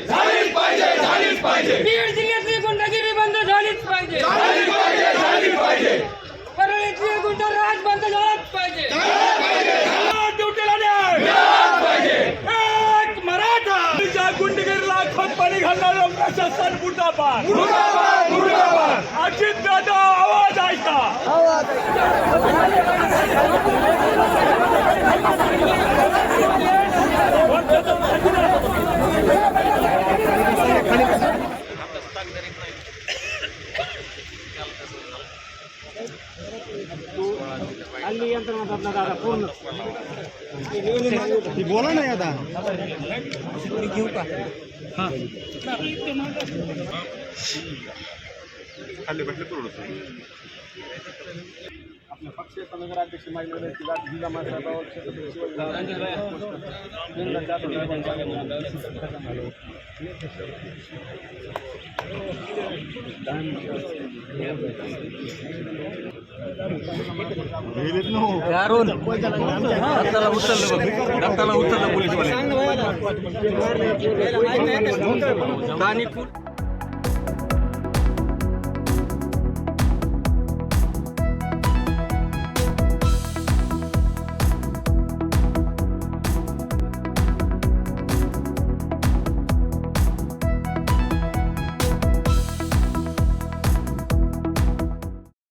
झालीच पाहिजे बीड जिल्ह्यातली गुंडगिरी बंद झालीच पाहिजे परळीतली गुंडराज बंद झालाच पाहिजे ड्युटीला एक मराठा गुंडगिरीला खतपाणी घालणारं प्रशासन मुर्दाबाद अजित दादा आवाज ऐका बोला नाही आता घेऊ का खाली बसले थोडंसं आपल्या पक्षीय नगराध्यक्ष जिल्हा मासाहेबावर उचललं पोलीसवाले